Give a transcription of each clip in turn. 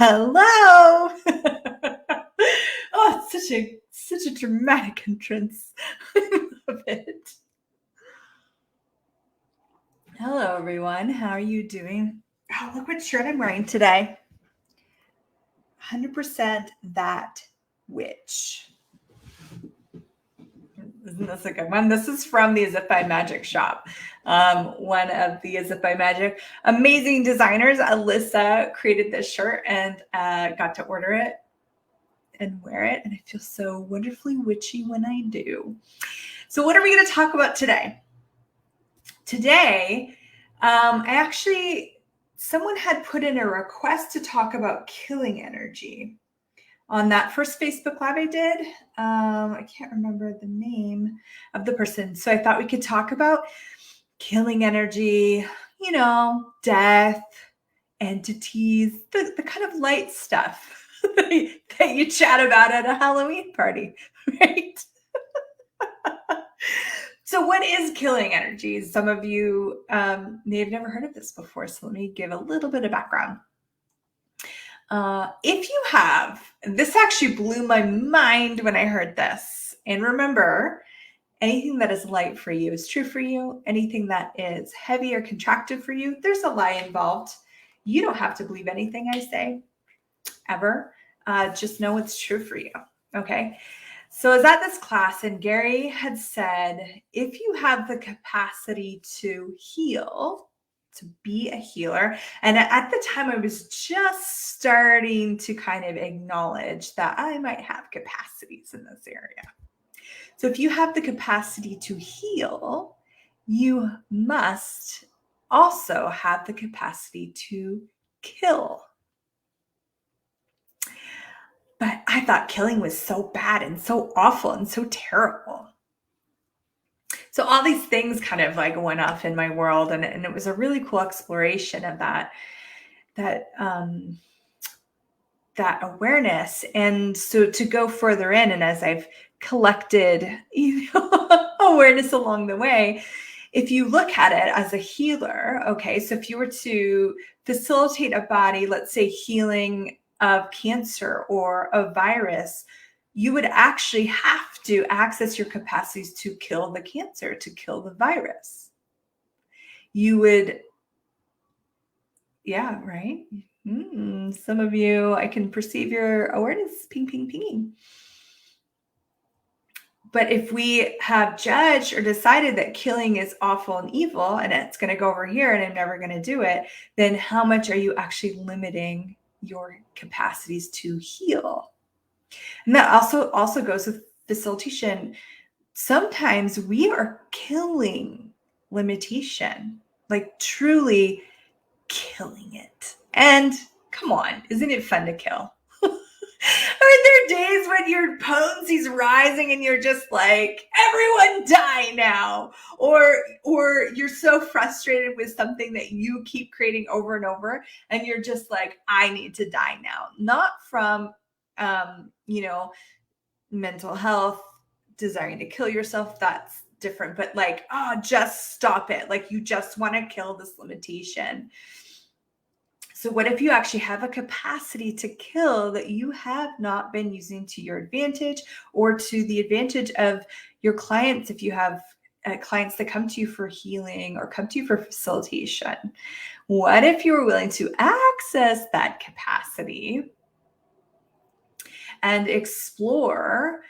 Hello. Oh, it's such a dramatic entrance. I love it. Hello, everyone. How are you doing? Oh, look what shirt I'm wearing today. 100% that witch. Isn't this a good one? This is from the Zip-By Magic shop. One of the Zip-By Magic amazing designers, Alyssa, created this shirt and got to order it and wear it. And I feel so wonderfully witchy when I do. So what are we going to talk about today? Today, someone had put in a request to talk about killing energy. On that first Facebook Live I did, I can't remember the name of the person. So I thought we could talk about killing energy, death, entities, the kind of light stuff that you chat about at a Halloween party, right? So what is killing energy? Some of you may have never heard of this before, so let me give a little bit of background. If you have, this actually blew my mind when I heard this. And remember, anything that is light for you is true for you. Anything that is heavy or contracted for you, there's a lie involved. You don't have to believe anything I say, ever. Just know it's true for you, okay? So I was at this class and Gary had said, if you have the capacity to heal, to be a healer. And at the time I was just starting to kind of acknowledge that I might have capacities in this area. So if you have the capacity to heal, you must also have the capacity to kill. But I thought killing was so bad and so awful and so terrible. So all these things kind of like went off in my world, and it was a really cool exploration of that awareness. And so to go further in, and as I've collected awareness along the way, if you look at it as a healer, okay, so if you were to facilitate a body, let's say healing of cancer or a virus, you would actually have to access your capacities to kill the cancer, to kill the virus. You would, yeah, right? Some of you, I can perceive your awareness ping, ping, pinging. But if we have judged or decided that killing is awful and evil and it's going to go over here and I'm never going to do it, then how much are you actually limiting your capacities to heal? And that also goes with facilitation. Sometimes we are killing limitation, like truly killing it. And come on, isn't it fun to kill? Are there days when your potency's rising and you're just like, everyone die now? Or you're so frustrated with something that you keep creating over and over and you're just like, I need to die now. Not from, mental health, desiring to kill yourself, that's different. But like, just stop it. Like you just want to kill this limitation. So what if you actually have a capacity to kill that you have not been using to your advantage or to the advantage of your clients? If you have clients that come to you for healing or come to you for facilitation, what if you were willing to access that capacity and explore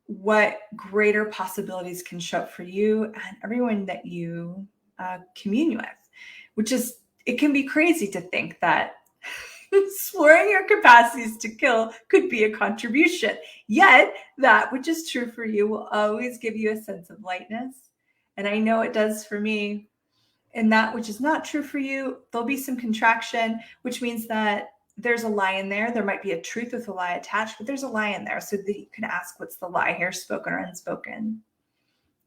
what greater possibilities can show up for you and everyone that you commune with, which is, it can be crazy to think that exploring your capacities to kill could be a contribution. Yet that which is true for you will always give you a sense of lightness. And I know it does for me. And that which is not true for you, there'll be some contraction, which means that there's a lie in there. There might be a truth with a lie attached, but there's a lie in there so that you can ask, what's the lie here, spoken or unspoken,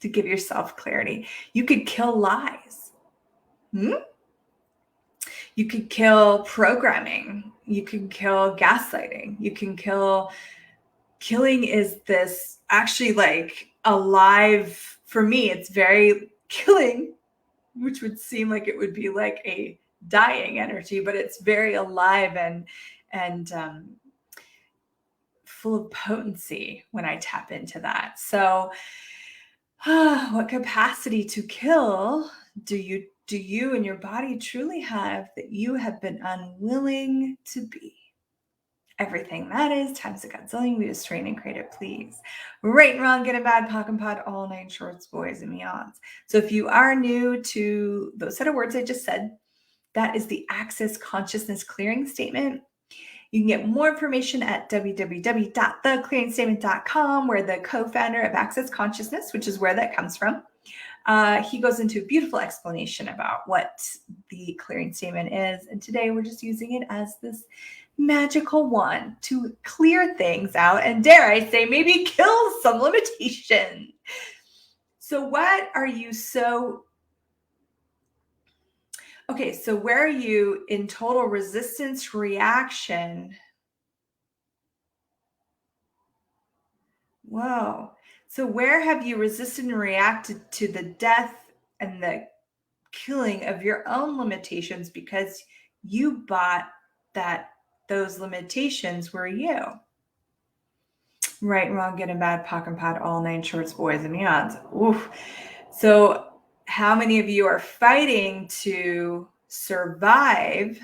to give yourself clarity. You could kill lies. You could kill programming. You can kill gaslighting. You can killing is this actually like alive. For me, it's very killing, which would seem like it would be like a dying energy, but it's very alive and full of potency when I tap into that. So what capacity to kill do you and your body truly have that you have been unwilling to be? Everything that is times a godzillion. We just train and create it, please. Right and wrong, good and bad, POC and POD, all 9 shorts, boys and beyonds. So if you are new to those set of words I just said, that is the Access Consciousness Clearing Statement. You can get more information at www.theclearingstatement.com, where the co-founder of Access Consciousness, which is where that comes from, he goes into a beautiful explanation about what the clearing statement is. And today we're just using it as this magical one to clear things out and, dare I say, maybe kill some limitation. So what are you okay, so where are you in total resistance reaction? Whoa. So where have you resisted and reacted to the death and the killing of your own limitations because you bought that those limitations were you? Right, wrong, good and bad, POC and POD, all 9 shorts, boys and beyonds. Oof. So how many of you are fighting to survive?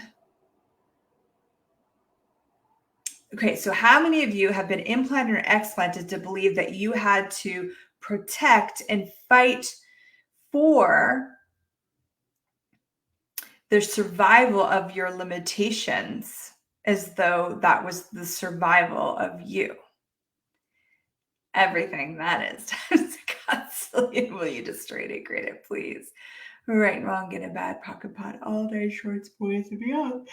Okay, so how many of you have been implanted or explanted to believe that you had to protect and fight for the survival of your limitations as though that was the survival of you? Everything that is times constantly. Will you just straight it, grade it, please? Right, wrong, good and bad, pocket pot, all day shorts, boys and beyond.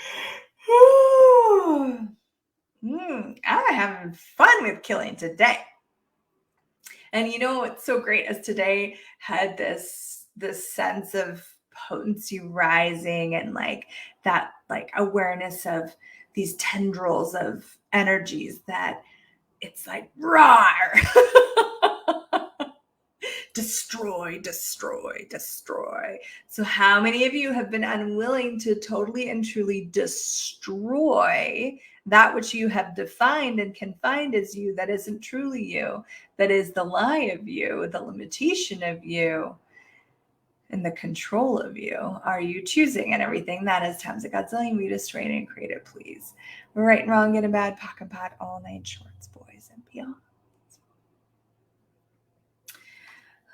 I'm having fun with killing today. And you know what's so great is today had this sense of potency rising and like that like awareness of these tendrils of energies that it's like roar. Destroy, destroy, destroy. So how many of you have been unwilling to totally and truly destroy that which you have defined and confined as you, that isn't truly you, that is the lie of you, the limitation of you, and the control of you? Are you choosing? And everything that is times a godzillion, we just train and create it, please. Right and wrong, good and bad, POC and POD, all 9 shorts, boys and beyond.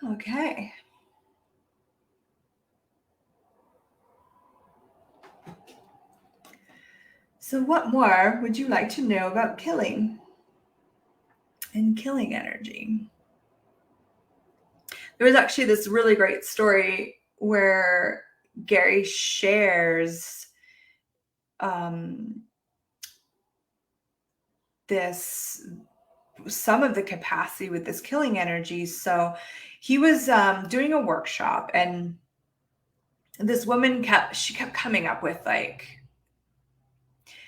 Okay. So what more would you like to know about killing and killing energy? There was actually this really great story where Gary shares some of the capacity with this killing energy. So he was doing a workshop, and this woman kept coming up with like,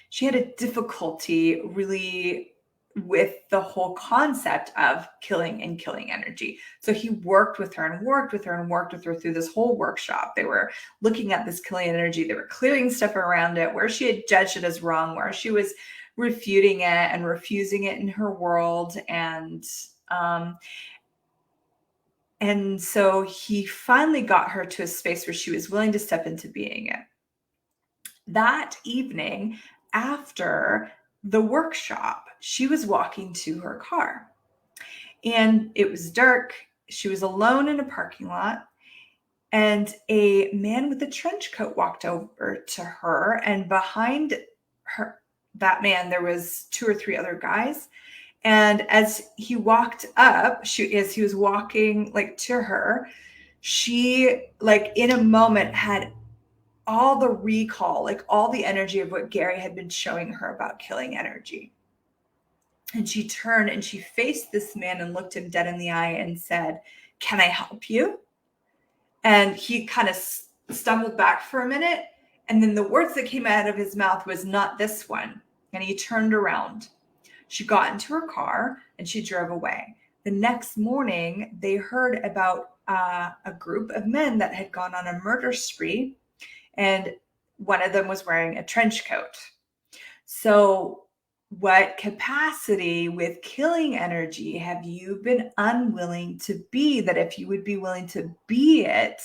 she had a difficulty really with the whole concept of killing and killing energy. So he worked with her and worked with her and worked with her through this whole workshop. They were looking at this killing energy. They were clearing stuff around it, where she had judged it as wrong, where she was refuting it and refusing it in her world. And so he finally got her to a space where she was willing to step into being it. That evening, after the workshop, she was walking to her car, and it was dark. She was alone in a parking lot, and a man with a trench coat walked over to her, and behind her, that man, there was 2 or 3 other guys. And as he walked up, as he was walking like to her, she like in a moment had all the recall, like all the energy of what Gary had been showing her about killing energy. And she turned and she faced this man and looked him dead in the eye and said, "Can I help you?" And he kind of stumbled back for a minute. And then the words that came out of his mouth was, "Not this one." And he turned around. She got into her car and she drove away. The next morning, they heard about a group of men that had gone on a murder spree, and one of them was wearing a trench coat. So what capacity with killing energy have you been unwilling to be, that if you would be willing to be it,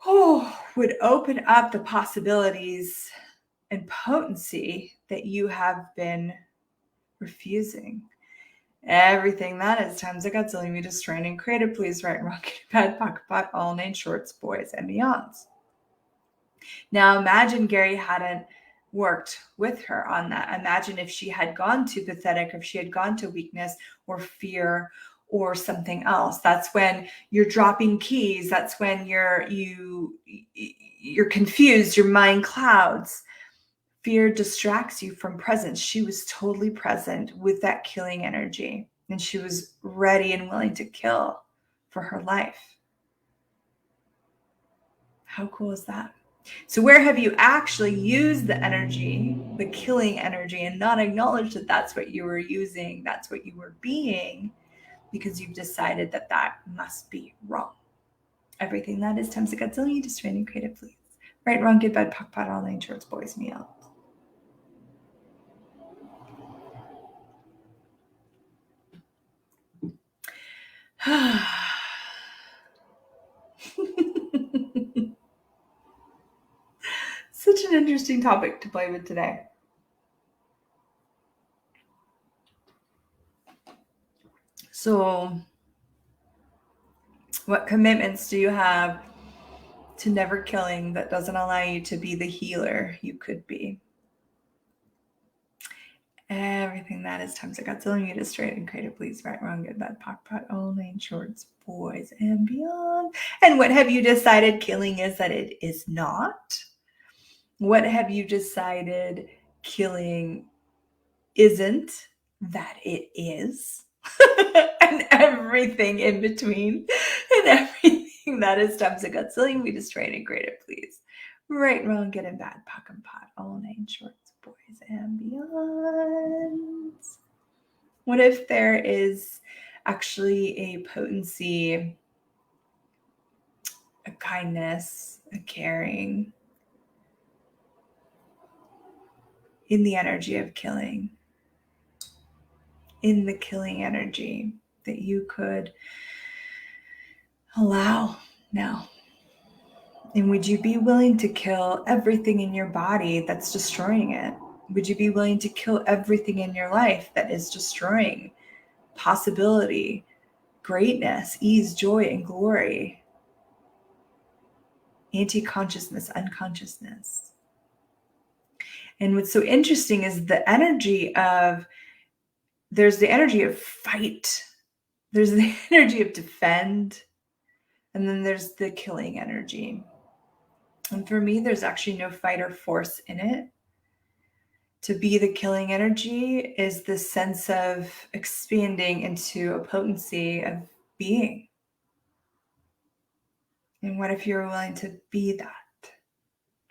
would open up the possibilities and potency that you have been refusing? Everything that is times a godzillion, we destroying and creative, please, right, wrong, good, bad, pocket pot, all name, shorts, boys, and beyonds. Now imagine Gary hadn't worked with her on that. Imagine if she had gone to pathetic, or if she had gone to weakness or fear or something else. That's when you're dropping keys. That's when you're confused, your mind clouds. Fear distracts you from presence. She was totally present with that killing energy, and she was ready and willing to kill for her life. How cool is that? So where have you actually used the energy, the killing energy, and not acknowledged that that's what you were using, that's what you were being, because you've decided that that must be wrong? Everything that is times a godzillion, just training creative, please. Right, wrong, good, bad, pock, pot, all nine, shorts, boys, me out. Such an interesting topic to play with today. So, what commitments do you have to never killing that doesn't allow you to be the healer you could be? Everything that is times a godzillion, you just straight and creative, please, right, wrong, good, bad, pock, pot, all nine, shorts, boys, and beyond. And what have you decided killing is that it is not? What have you decided killing isn't that it is? And everything in between, and everything that is times a godzillion, we just train and grade it, please. Right, wrong, good and bad, pock and pot, all nine, shorts, boys, and beyond. What if there is actually a potency, a kindness, a caring in the energy of killing, in the killing energy that you could allow now? And would you be willing to kill everything in your body that's destroying it? Would you be willing to kill everything in your life that is destroying possibility, greatness, ease, joy, and glory? Anti-consciousness, unconsciousness. And what's so interesting is the energy of, there's the energy of fight, there's the energy of defend, and then there's the killing energy. And for me, there's actually no fight or force in it. To be the killing energy is the sense of expanding into a potency of being. And what if you're willing to be that?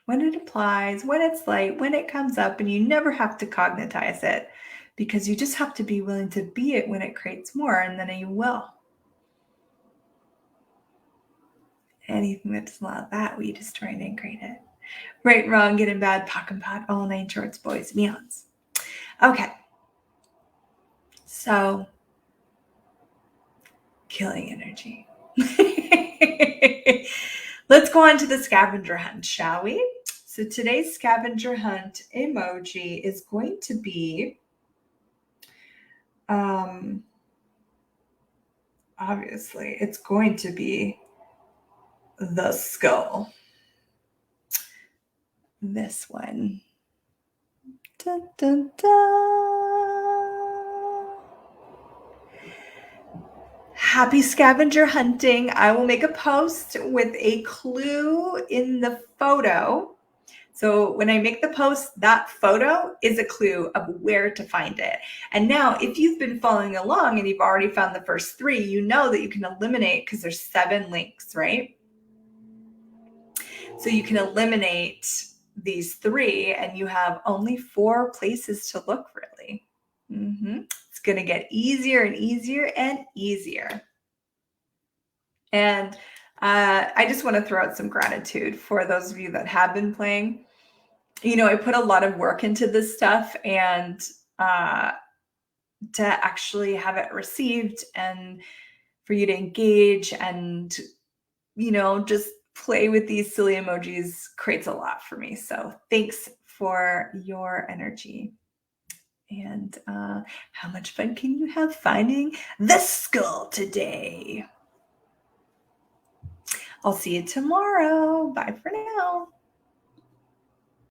When it applies, when it's light, when it comes up, and you never have to cognitize it, because you just have to be willing to be it when it creates more, and then you will. Anything that's not that, we destroy and integrate it. Right, wrong, good and bad, pock and pot, all nine, shorts, boys, beyonds. Okay. So, killing energy. Let's go on to the scavenger hunt, shall we? So today's scavenger hunt emoji is going to be, obviously, it's going to be the skull. This one. Dun, dun, dun. Happy scavenger hunting. I will make a post with a clue in the photo. So when I make the post, that photo is a clue of where to find it. And now if you've been following along and you've already found the first 3, you know that you can eliminate, because there's 7 links, right? So you can eliminate these 3 and you have only 4 places to look, really. It's going to get easier and easier and easier. And I just want to throw out some gratitude for those of you that have been playing. I put a lot of work into this stuff, and to actually have it received and for you to engage and, just play with these silly emojis creates a lot for me. So thanks for your energy. And how much fun can you have finding the skull today? I'll see you tomorrow. Bye for now.